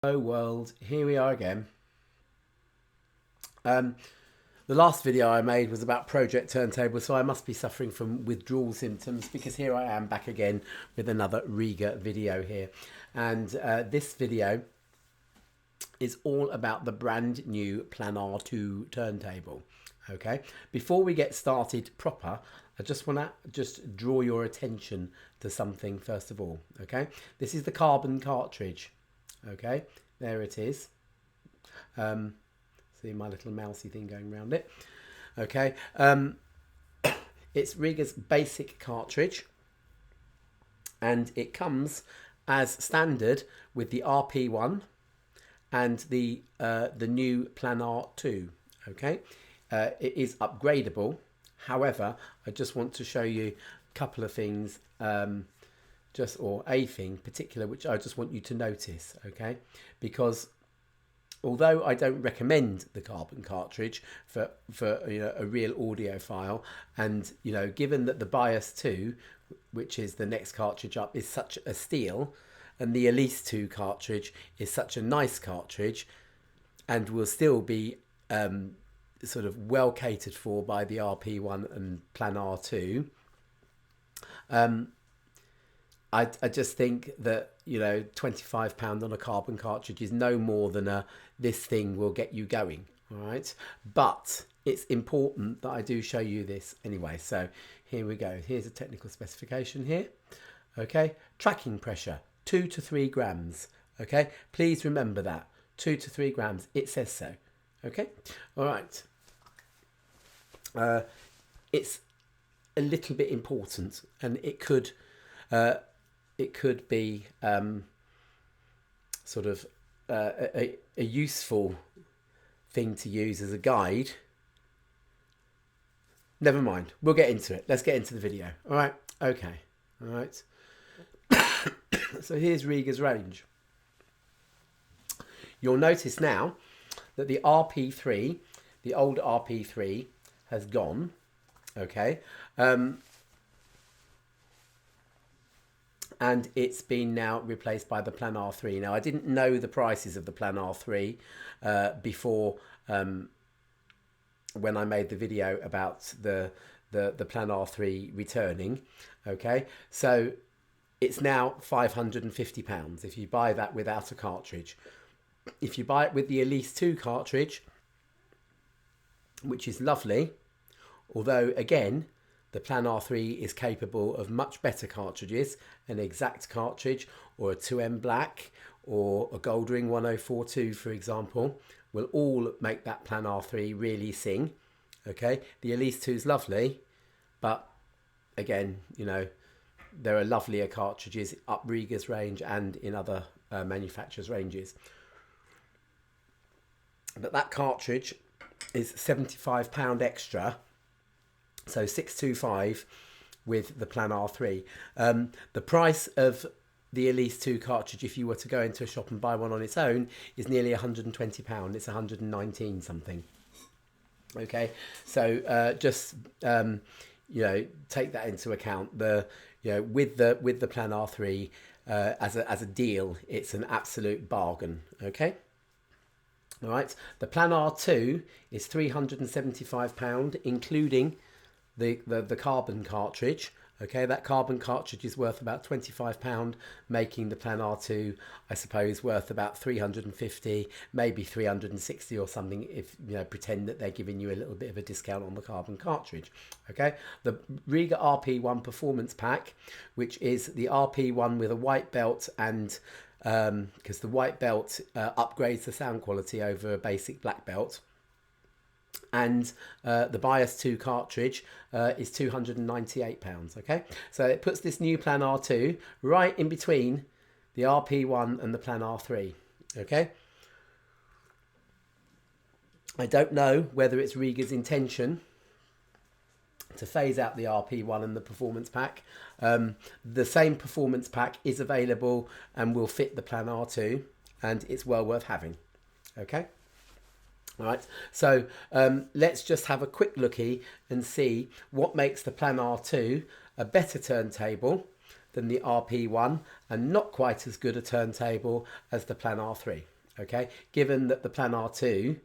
Hello world, here we are again. The last video I made was about project turntable, so I must be suffering from withdrawal symptoms because here I am back again with another Rega video here. And this video is all about the brand new Planar 2 turntable. Okay, before we get started proper, I just want to draw your attention to something first of all. Okay, this is the carbon cartridge. Okay, there it is. See my little mousy thing going around it. Okay, it's Rega's basic cartridge, and it comes as standard with the RP1 and the new Planar 2. Okay, it is upgradable. However, I just want to show you a couple of things. Or a thing particular which I just want you to notice, okay? Because although I don't recommend the carbon cartridge for a real audiophile, and given that the Bias 2, which is the next cartridge up, is such a steal, and the Elise 2 cartridge is such a nice cartridge, and will still be sort of well catered for by the RP1 and Planar 2. I just think that, £25 on a carbon cartridge is no more than this thing will get you going, all right? But it's important that I do show you this anyway. So here we go. Here's a technical specification here. Okay, tracking pressure, 2 to 3 grams. Okay, please remember that, 2 to 3 grams. It says so. Okay, all right. It's a little bit important, and it could be sort of a useful thing to use as a guide. Never mind, we'll get into it. Let's get into the video. All right, okay, all right. So here's Rega's range. You'll notice now that the RP3, the old RP3, has gone, okay? And it's been now replaced by the Planar 3. Now, I didn't know the prices of the Planar 3 before when I made the video about the Planar 3 returning. Okay, so it's now £550 if you buy that without a cartridge. If you buy it with the Elise 2 cartridge, which is lovely, although again, the Planar 3 is capable of much better cartridges, an exact cartridge or a 2M black or a gold ring 1042, for example, will all make that Planar 3 really sing. Okay, the Elise 2 is lovely, but again, there are lovelier cartridges up Rega's range and in other manufacturers' ranges. But that cartridge is £75 extra. So 625 with the Planar 3. The price of the Elise 2 cartridge, if you were to go into a shop and buy one on its own, is nearly £120. It's 119 something. Okay, so just take that into account. With the Planar 3 as a deal, it's an absolute bargain. Okay. All right. The Planar 2 is £375, including the carbon cartridge. Okay, that carbon cartridge is worth about £25, making the Planar 2, I suppose, worth about 350, maybe 360 or something, if pretend that they're giving you a little bit of a discount on the carbon cartridge. Okay, the Rega RP1 Performance Pack, which is the RP1 with a white belt, and because the white belt upgrades the sound quality over a basic black belt. And the Bias 2 cartridge is £298. Okay, so it puts this new Planar 2 right in between the RP1 and the Planar 3. Okay, I don't know whether it's Rega's intention to phase out the RP1 and the Performance Pack. The same Performance Pack is available and will fit the Planar 2, and it's well worth having. Okay. All right, so let's just have a quick looky and see what makes the Planar 2 a better turntable than the RP1 and not quite as good a turntable as the Planar 3. Okay, given that the Planar 2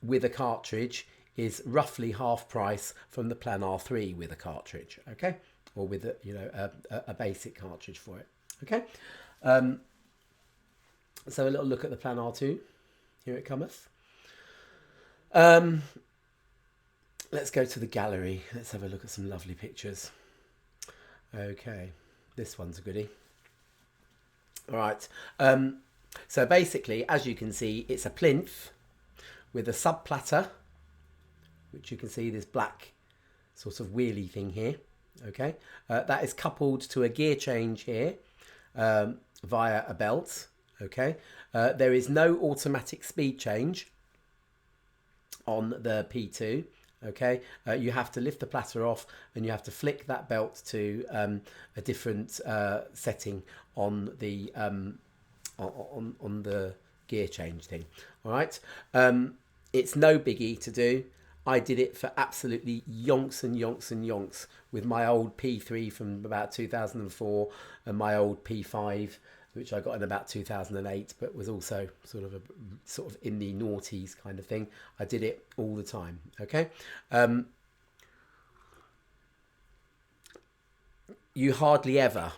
with a cartridge is roughly half price from the Planar 3 with a cartridge. Okay, or with a, you know, a basic cartridge for it. Okay, so a little look at the Planar 2. Here it cometh. Let's go to the gallery. Let's have a look at some lovely pictures. Okay, this one's a goodie. All right. So basically, as you can see, it's a plinth with a sub platter, which you can see this black sort of wheelie thing here. Okay, that is coupled to a gear change here via a belt. Okay, there is no automatic speed change on the P2. Okay, you have to lift the platter off and you have to flick that belt to a different setting on the on the gear change thing. All right, it's no biggie to do. I did it for absolutely yonks and yonks and yonks with my old P3 from about 2004 and my old P5, which I got in about 2008, but was also sort of in the noughties kind of thing. I did it all the time. Okay, you hardly ever,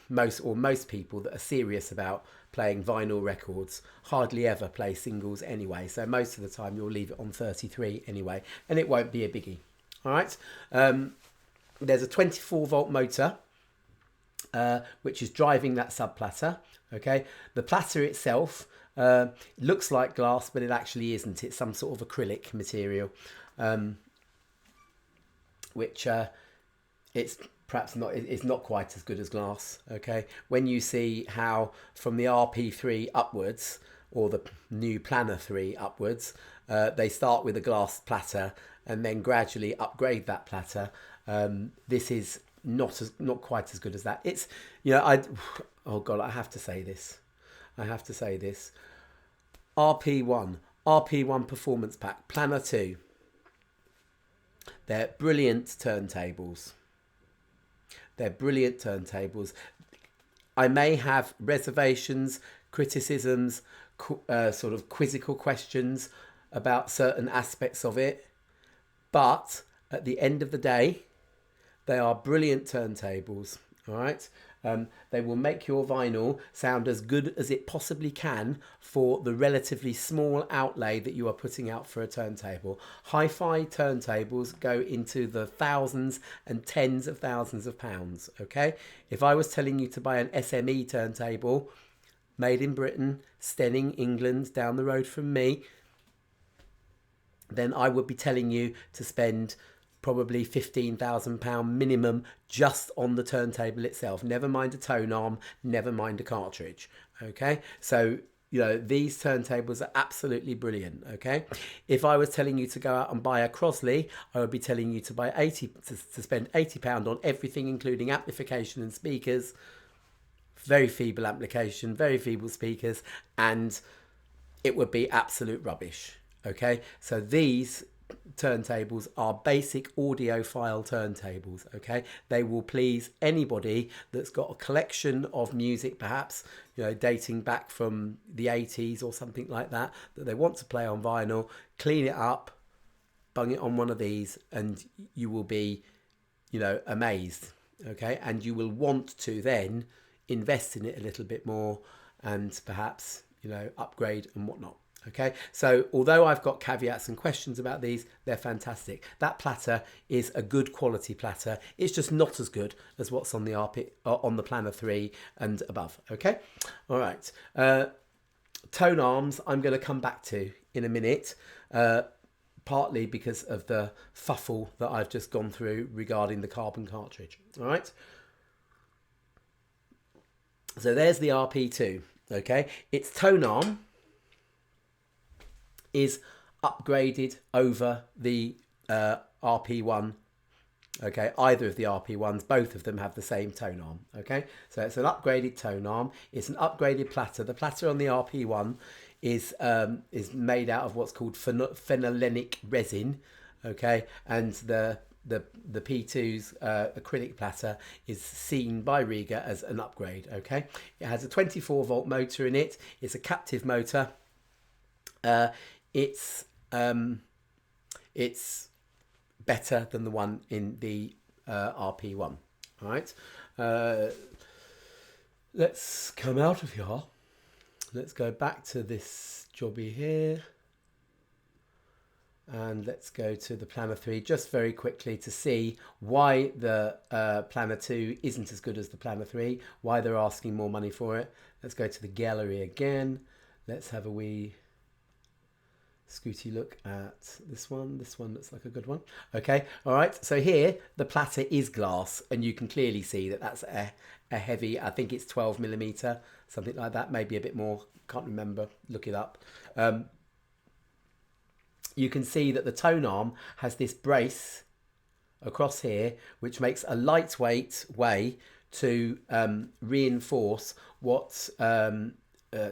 most people that are serious about playing vinyl records hardly ever play singles anyway. So most of the time you'll leave it on 33 anyway, and it won't be a biggie. All right, there's a 24-volt motor which is driving that sub platter. Okay, the platter itself looks like glass, but it actually isn't. It's some sort of acrylic material, which it's perhaps not. It's not quite as good as glass. Okay, when you see how from the RP3 upwards, or the new Planar 3 upwards, they start with a glass platter and then gradually upgrade that platter. This is not quite as good as that. It's, you know, oh god, I have to say this. RP1 Performance Pack, Planar 2. They're brilliant turntables. I may have reservations, criticisms, sort of quizzical questions about certain aspects of it, but at the end of the day, they are brilliant turntables. All right, they will make your vinyl sound as good as it possibly can for the relatively small outlay that you are putting out for a turntable. Hi-fi turntables go into the thousands and tens of thousands of pounds. Okay, if I was telling you to buy an SME turntable made in Britain, Stenning, England, down the road from me, then I would be telling you to spend probably £15,000 minimum just on the turntable itself. Never mind a tone arm, never mind a cartridge. Okay, so you know these turntables are absolutely brilliant. Okay, if I was telling you to go out and buy a Crosley, I would be telling you to buy to spend £80 on everything, including amplification and speakers. Very feeble amplification, very feeble speakers, and it would be absolute rubbish. Okay, so these turntables are basic audiophile turntables. Okay, they will please anybody that's got a collection of music, perhaps, you know, dating back from the 80s or something like that, that they want to play on vinyl. Clean it up, bung it on one of these, and you will be, you know, amazed. Okay, and you will want to then invest in it a little bit more and perhaps, you know, upgrade and whatnot. Okay, so although I've got caveats and questions about these, they're fantastic. That platter is a good quality platter. It's just not as good as what's on the on the Planar 3 and above. Okay, all right. Tone arms I'm going to come back to in a minute, partly because of the fuffle that I've just gone through regarding the carbon cartridge. All right. So there's the RP2. Okay, its tone arm is upgraded over the RP1. Okay, either of the RP1s, both of them have the same tone arm. Okay, so it's an upgraded tone arm. It's an upgraded platter. The platter on the RP1 is made out of what's called phenolenic resin. Okay, and the the P2's acrylic platter is seen by Rega as an upgrade. Okay, it has a 24-volt motor in it. It's a captive motor. It's better than the one in the RP1. All right, let's come out of here. Let's go back to this jobby here. And let's go to the Planar 3 just very quickly to see why the Planar 2 isn't as good as the Planar 3, why they're asking more money for it. Let's go to the gallery again. Let's have a wee scooty look at this one. This one looks like a good one. Okay, all right. So here the platter is glass, and you can clearly see that that's a heavy, I think it's 12mm, something like that, maybe a bit more, can't remember, look it up. You can see that the tone arm has this brace across here, which makes a lightweight way to reinforce what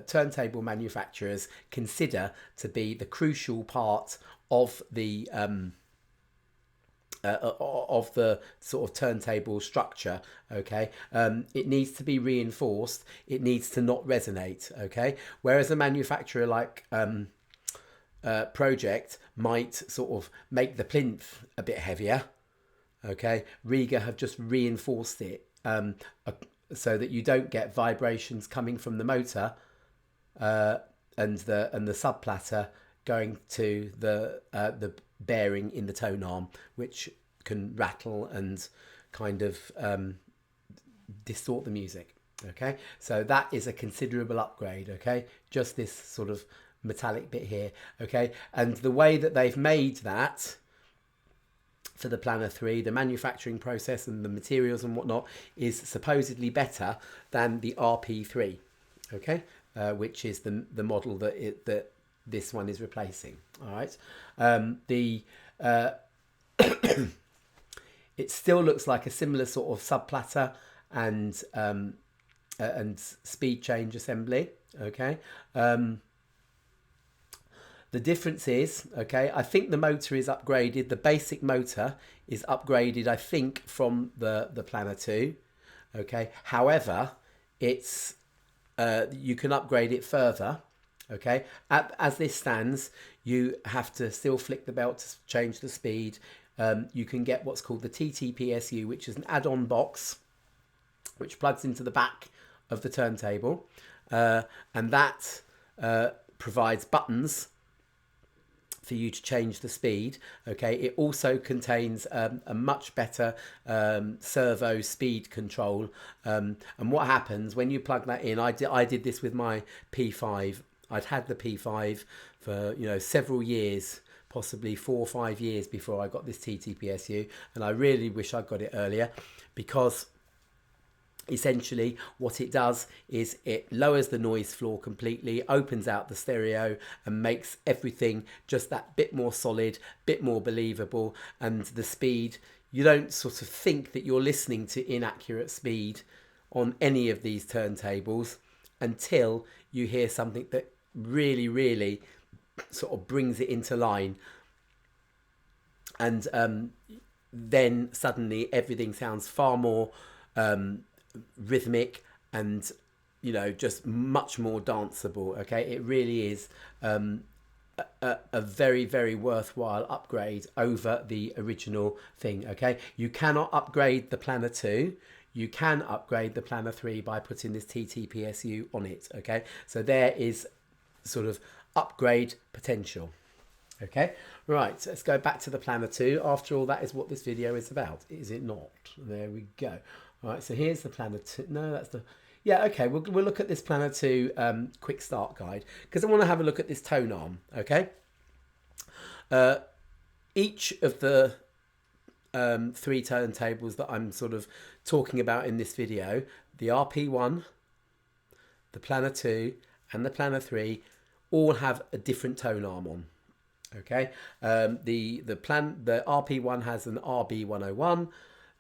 turntable manufacturers consider to be the crucial part of the sort of turntable structure. Okay, it needs to be reinforced. It needs to not resonate. Okay, whereas a manufacturer like Project might sort of make the plinth a bit heavier. Okay, Rega have just reinforced it so that you don't get vibrations coming from the motor and the sub platter going to the bearing in the tone arm, which can rattle and kind of distort the music. Okay, so that is a considerable upgrade. Okay, just this sort of metallic bit here. Okay, and the way that they've made that for the Planar 3, the manufacturing process and the materials and whatnot is supposedly better than the RP3. Okay, which is the model that this one is replacing. All right, it still looks like a similar sort of sub platter and speed change assembly. Okay. The difference is, okay, I think the motor is upgraded. The basic motor is upgraded, I think, from the Planar 2. Okay. However, it's you can upgrade it further. Okay. As this stands, you have to still flick the belt to change the speed. You can get what's called the TTPSU, which is an add-on box, which plugs into the back of the turntable. And that provides buttons for you to change the speed. Okay, it also contains a much better servo speed control. And what happens when you plug that in, I did this with my P5. I'd had the P5 for several years, possibly 4 or 5 years before I got this TTPSU, and I really wish I got it earlier, because essentially what it does is it lowers the noise floor completely, opens out the stereo and makes everything just that bit more solid, bit more believable. And the speed, you don't sort of think that you're listening to inaccurate speed on any of these turntables until you hear something that really sort of brings it into line. And then suddenly everything sounds far more rhythmic and just much more danceable. Okay, it really is a very worthwhile upgrade over the original thing. Okay, you cannot upgrade the Planar 2. You can upgrade the Planar 3 by putting this TTPSU on it. Okay, so there is sort of upgrade potential. Okay, right, let's go back to the Planar 2. After all, that is what this video is about, is it not? There we go. All right, so here's the Planar 2. No, that's the... Yeah, okay, we'll look at this Planar 2 quick start guide, because I want to have a look at this tone arm, okay? Each of the 3 turntables that I'm sort of talking about in this video, the RP1, the Planar 2, and the Planar 3, all have a different tone arm on. Okay, the RP1 has an RB101,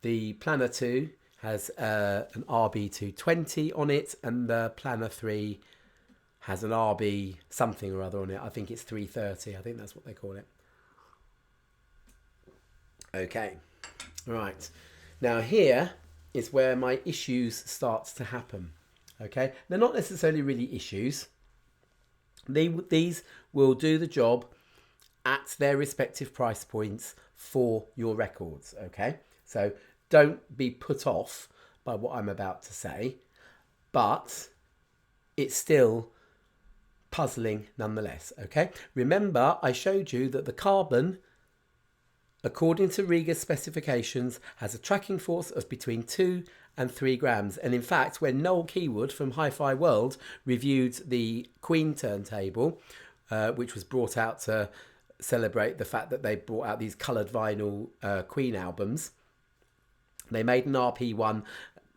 the Planar 2 has an RB220 on it, and the Planar 3 has an RB something or other on it. I think it's 330. I think that's what they call it. Okay, Right. Now here is where my issues starts to happen. Okay. They're not necessarily really issues. These will do the job at their respective price points for your records. Okay. So don't be put off by what I'm about to say, but it's still puzzling nonetheless. Okay. Remember, I showed you that the carbon, according to Rega's specifications, has a tracking force of between 2 and 3 grams. And in fact, when Noel Keywood from Hi-Fi World reviewed the Queen turntable, which was brought out to celebrate the fact that they brought out these coloured vinyl Queen albums, they made an RP1.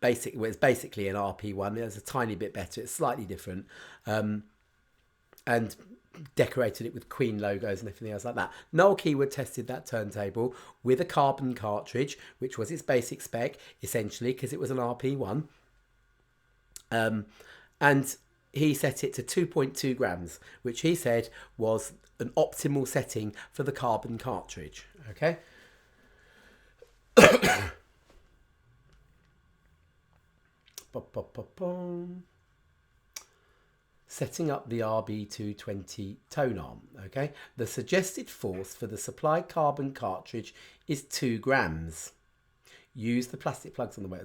It's basically an RP1. It's a tiny bit better. It's slightly different. And decorated it with Queen logos and everything else like that. Noel Keywood tested that turntable with a carbon cartridge, which was its basic spec, essentially, because it was an RP1. And he set it to 2.2 grams, which he said was an optimal setting for the carbon cartridge. Okay. Setting up the RB220 tonearm. Okay, the suggested force for the supplied carbon cartridge is 2 grams. Use the plastic plugs on the way.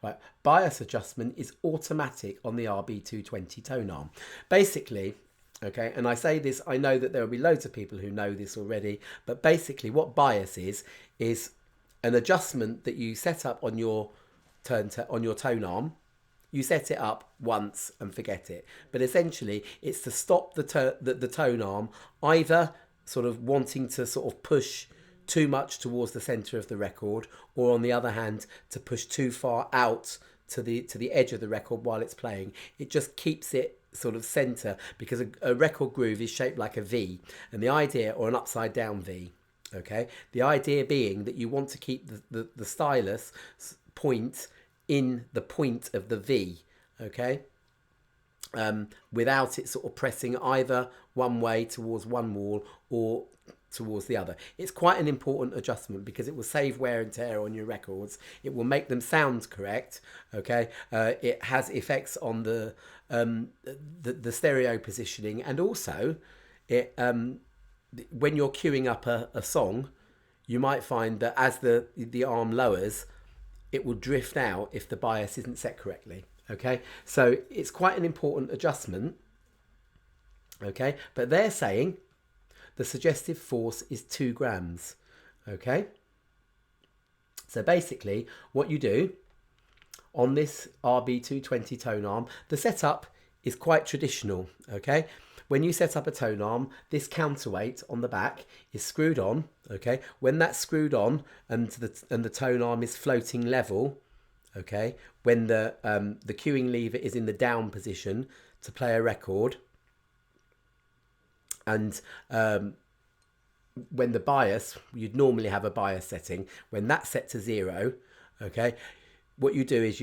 Right, bias adjustment is automatic on the RB220 tonearm. Basically, okay, and I say this, I know that there will be loads of people who know this already, but basically what bias is an adjustment that you set up on your tonearm. You set it up once and forget it. But essentially, it's to stop the tonearm either sort of wanting to sort of push too much towards the centre of the record, or on the other hand, to push too far out to the edge of the record while it's playing. It just keeps it sort of centre, because a record groove is shaped like a V, and the idea, or an upside down V. Okay, the idea being that you want to keep the stylus point in the point of the V, okay, without it sort of pressing either one way towards one wall or towards the other. It's quite an important adjustment because it will save wear and tear on your records. It will make them sound correct. Okay, it has effects on the stereo positioning, and also it when you're queuing up a song, you might find that as the arm lowers, it will drift out if the bias isn't set correctly. Okay, so it's quite an important adjustment. Okay, but they're saying the suggested force is 2 grams. Okay, so basically what you do on this RB220 tonearm, the setup is quite traditional. Okay, when you set up a tonearm, this counterweight on the back is screwed on. Okay, when that's screwed on and the tonearm is floating level, okay, when the cueing lever is in the down position to play a record, and when the bias, you'd normally have a bias setting, when that's set to 0, okay, what you do is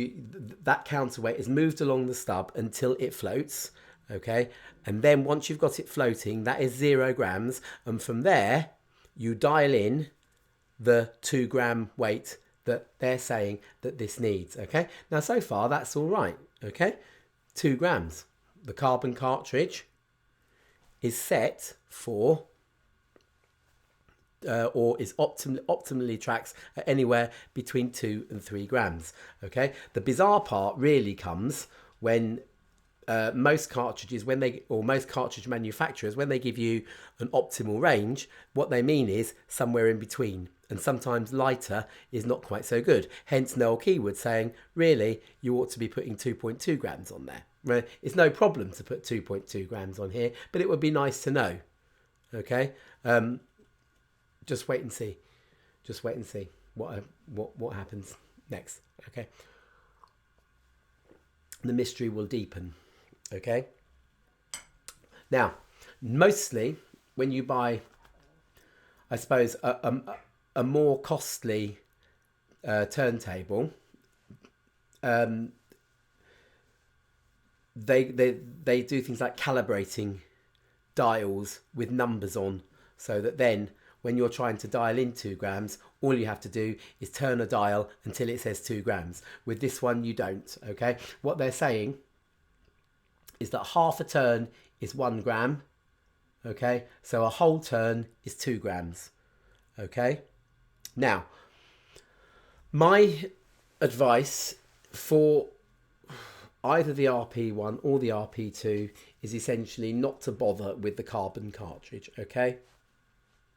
that counterweight is moved along the stub until it floats. Okay, and then once you've got it floating, that is 0 grams, and from there you dial in the 2 gram weight that they're saying that this needs. Okay, now so far that's all right. Okay, 2 grams. The carbon cartridge is set for or is optimally tracks at anywhere between 2 and 3 grams. Okay, the bizarre part really comes when most cartridges, most cartridge manufacturers, when they give you an optimal range, what they mean is somewhere in between, and sometimes lighter is not quite so good. Hence Noel Keywood saying, really, you ought to be putting 2.2 grams on there. Right? It's no problem to put 2.2 grams on here, but it would be nice to know. Okay, just wait and see. Just wait and see what happens next. Okay, the mystery will deepen. Okay, now mostly when you buy, I suppose, a more costly turntable, they do things like calibrating dials with numbers on, so that then when you're trying to dial in 2 grams, all you have to do is turn a dial until it says 2 grams. With this one, you don't, okay? What they're saying is that half a turn is 1 gram, okay? So a whole turn is 2 grams, okay? Now, my advice for either the RP1 or the RP2 is essentially not to bother with the carbon cartridge, okay?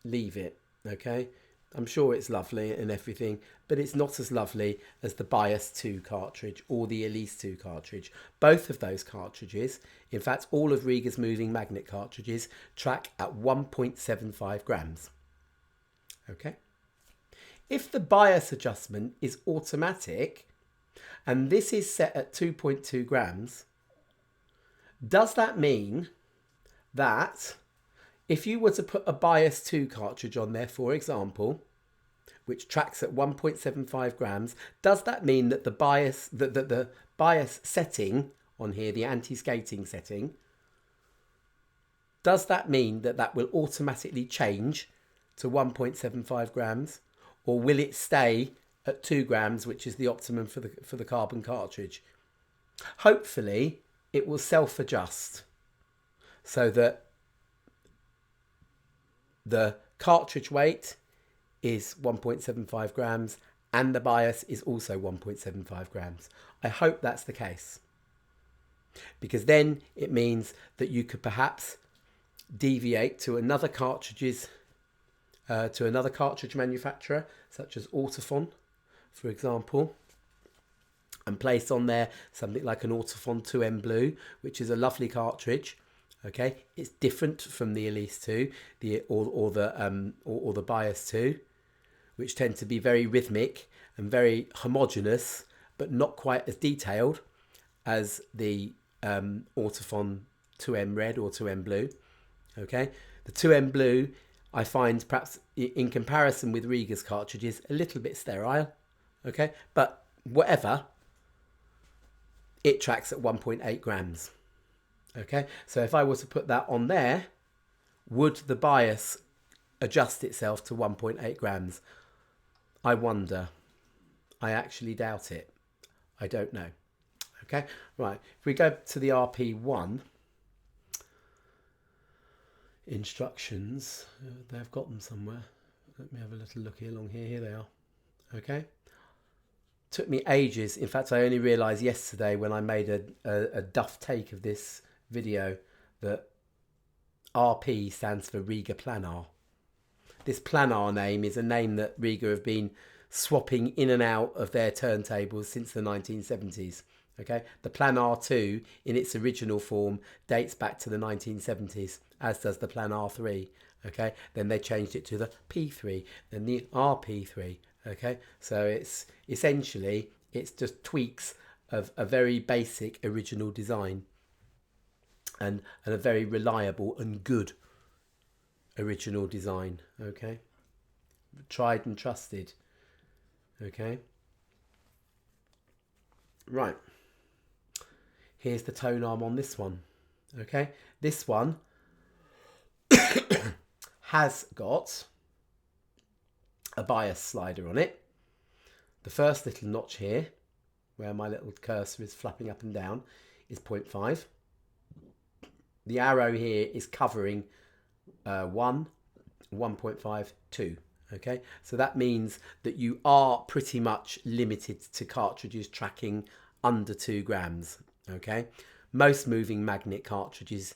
Leave it, okay? I'm sure it's lovely and everything, but it's not as lovely as the Bias 2 cartridge or the Elise 2 cartridge. Both of those cartridges, in fact, all of Rega's moving magnet cartridges, track at 1.75 grams, okay? If the bias adjustment is automatic, and this is set at 2.2 grams, does that mean that if you were to put a Bias 2 cartridge on there, for example, which tracks at 1.75 grams, does that mean that the bias setting on here, the anti-skating setting, does that mean that that will automatically change to 1.75 grams? Or will it stay at 2 grams, which is the optimum for the carbon cartridge? Hopefully, it will self-adjust so that the cartridge weight is 1.75 grams and the bias is also 1.75 grams. I hope that's the case, because then it means that you could perhaps deviate to another cartridge manufacturer, such as Autofon, for example, and place on there something like an Autofon 2M Blue, which is a lovely cartridge. Okay, it's different from the Elise 2, or the Bias 2, which tend to be very rhythmic and very homogeneous, but not quite as detailed as the Autofon 2M Red or 2M Blue. Okay, the 2M Blue I find perhaps in comparison with Rega's cartridges a little bit sterile. Okay, but whatever, it tracks at 1.8 grams. Okay, so if I were to put that on there, would the bias adjust itself to 1.8 grams? I wonder. I actually doubt it. I don't know. Okay, right. If we go to the RP1 instructions, they've got them somewhere. Let me have a little look along here. Here they are. Okay. Took me ages. In fact, I only realised yesterday when I made a duff take of this video that RP stands for Rega Planar. This Planar name is a name that Rega have been swapping in and out of their turntables since the 1970s. Okay, the Planar 2 in its original form dates back to the 1970s, as does the Planar 3. Okay, then they changed it to the P3, then the RP3. Okay, so it's essentially, it's just tweaks of a very basic original design and a very reliable and good original design. Okay, tried and trusted. Okay, right, here's the tone arm on this one. Okay, this one has got a bias slider on it. The first little notch here, where my little cursor is flapping up and down, is 0.5. The arrow here is covering 1, 1.5, 2. Okay, so that means that you are pretty much limited to cartridges tracking under 2 grams. Okay, most moving magnet cartridges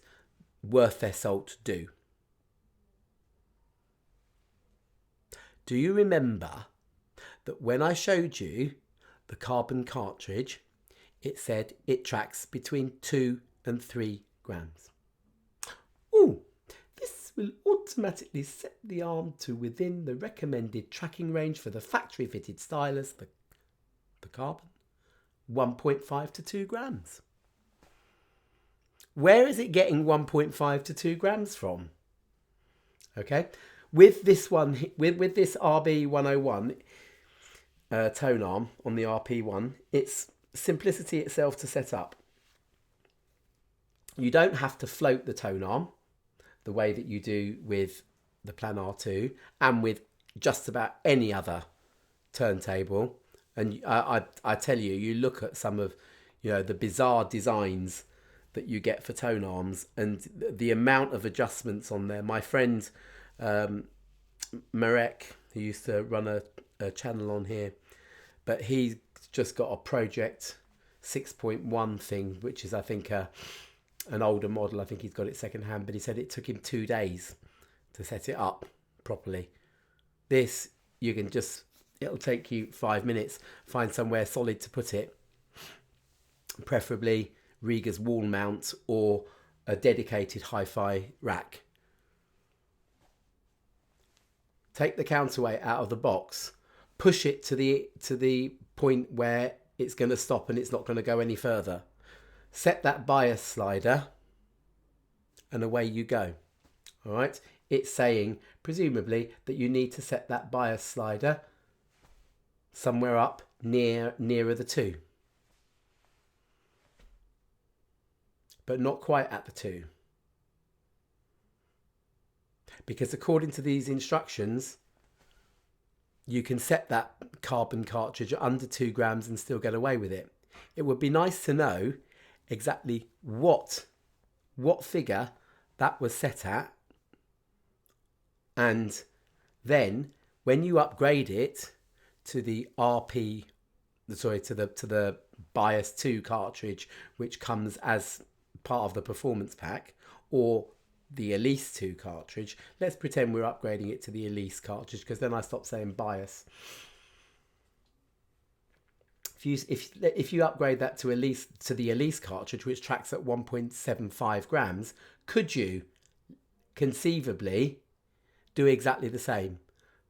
worth their salt do. Do you remember that when I showed you the carbon cartridge, it said it tracks between 2 and 3 grams? Ooh, this will automatically set the arm to within the recommended tracking range for the factory fitted stylus, the carbon, 1.5 to 2 grams. Where is it getting 1.5 to 2 grams from? Okay, with this one, with this RB101 tone arm on the RP1, it's simplicity itself to set up. You don't have to float the tone arm the way that you do with the Planar 2 and with just about any other turntable. And I tell you, you look at some of, the bizarre designs that you get for tone arms and the amount of adjustments on there. My friend Marek, who used to run a channel on here, but he's just got a Project 6.1 thing, which is, I think, an older model. I think he's got it second hand, but he said it took him 2 days to set it up properly. This, you can just, it'll take you 5 minutes. Find somewhere solid to put it, preferably Rega's wall mount or a dedicated hi-fi rack. Take the counterweight out of the box, push it to the point where it's going to stop and it's not going to go any further. Set that bias slider and away you go. All right. It's saying, presumably, that you need to set that bias slider somewhere up nearer the 2. But not quite at the 2. Because according to these instructions, you can set that carbon cartridge at under 2 grams and still get away with it. It would be nice to know exactly what figure that was set at, and then when you upgrade it to the to the Bias 2 cartridge, which comes as part of the performance pack, or the Elise 2 cartridge. Let's pretend we're upgrading it to the Elise cartridge, because then I stop saying bias. If you upgrade that to the Elise cartridge, which tracks at 1.75 grams, could you conceivably do exactly the same?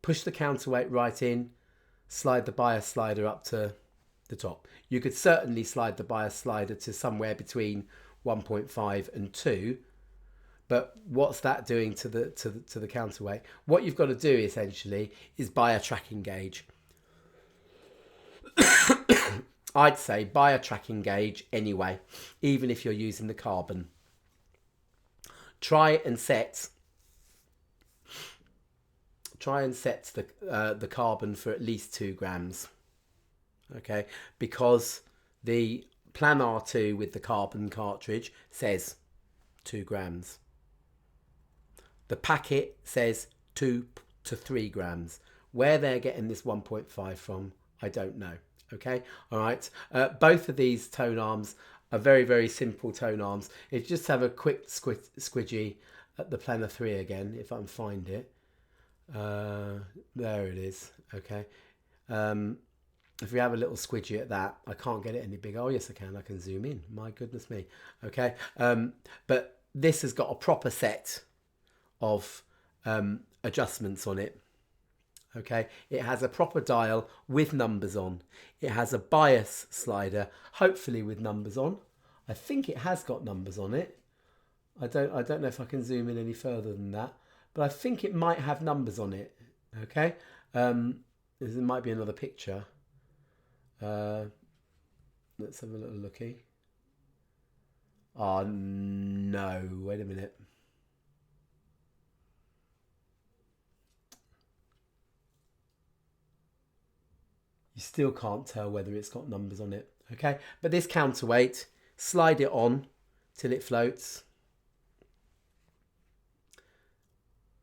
Push the counterweight right in, slide the bias slider up to the top. You could certainly slide the bias slider to somewhere between 1.5 and 2. But what's that doing to the counterweight? What you've got to do essentially is buy a tracking gauge. I'd say buy a tracking gauge anyway, even if you're using the carbon. Try and set the carbon for at least 2 grams. Okay, because the Planar 2 with the carbon cartridge says 2 grams. The packet says 2 to 3 grams. Where they're getting this 1.5 from, I don't know. Okay, all right. Both of these tone arms are very, very simple tone arms. If you just have a quick squidgy at the Planar 3 again, if I can find it. There it is. Okay. If we have a little squidgy at that, I can't get it any bigger. Oh, yes, I can. I can zoom in. My goodness me. Okay. But this has got a proper set of adjustments on it. Okay, it has a proper dial with numbers on. It has a bias slider, hopefully with numbers on. I think it has got numbers on it. I don't know if I can zoom in any further than that, but I think it might have numbers on it. Okay, there might be another picture. Let's have a little looky. Oh no! Wait a minute. You still can't tell whether it's got numbers on it. Okay, but this counterweight, slide it on till it floats.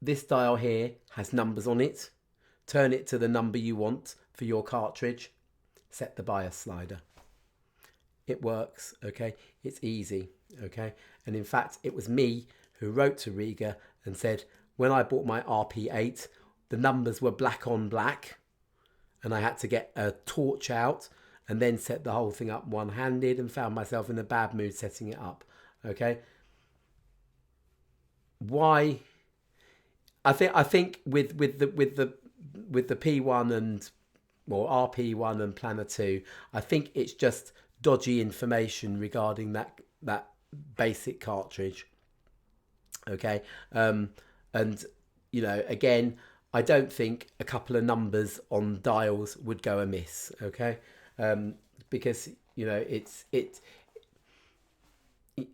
This dial here has numbers on it. Turn it to the number you want for your cartridge. Set the bias slider. It works, okay? It's easy, okay? And in fact, it was me who wrote to Rega and said, when I bought my RP8, the numbers were black on black, and I had to get a torch out and then set the whole thing up one-handed, and found myself in a bad mood setting it up. Okay. Why? I think with the P1 and RP1 and Planar 2, I think it's just dodgy information regarding that basic cartridge. Okay. And again, I don't think a couple of numbers on dials would go amiss, okay? Because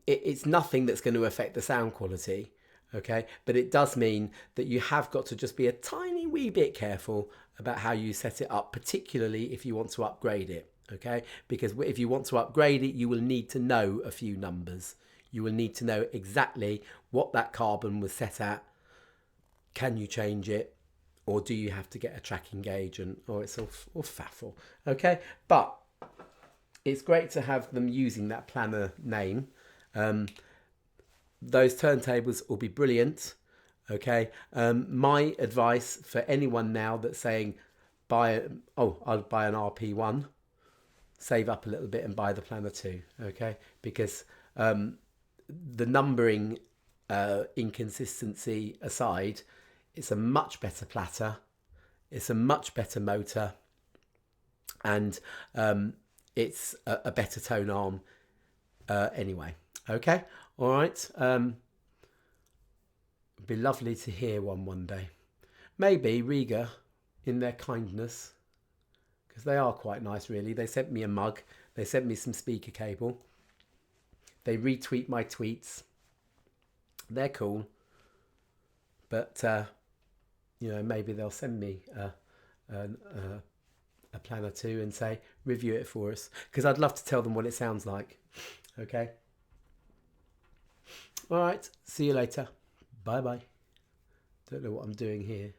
it's nothing that's going to affect the sound quality, Okay, but it does mean that you have got to just be a tiny wee bit careful about how you set it up, particularly if you want to upgrade it. Okay, because if you want to upgrade it, you will need to know a few numbers. You will need to know exactly what that carbon was set at. Can you change it, or do you have to get a tracking gauge? And or it's all faffle. Okay, but it's great to have them using that planner name. Those turntables will be brilliant. Okay, my advice for anyone now that's saying I'll buy an RP1, save up a little bit and buy the planner 2. Okay, because the numbering inconsistency aside, it's a much better platter, it's a much better motor, and it's a better tone arm anyway. Okay, all right. It'd be lovely to hear one day. Maybe Rega, in their kindness, because they are quite nice really. They sent me a mug, they sent me some speaker cable, they retweet my tweets. They're cool, but maybe they'll send me a planner 2 and say review it for us, because I'd love to tell them what it sounds like. Okay, all right, see you later. Bye bye. Don't know what I'm doing here.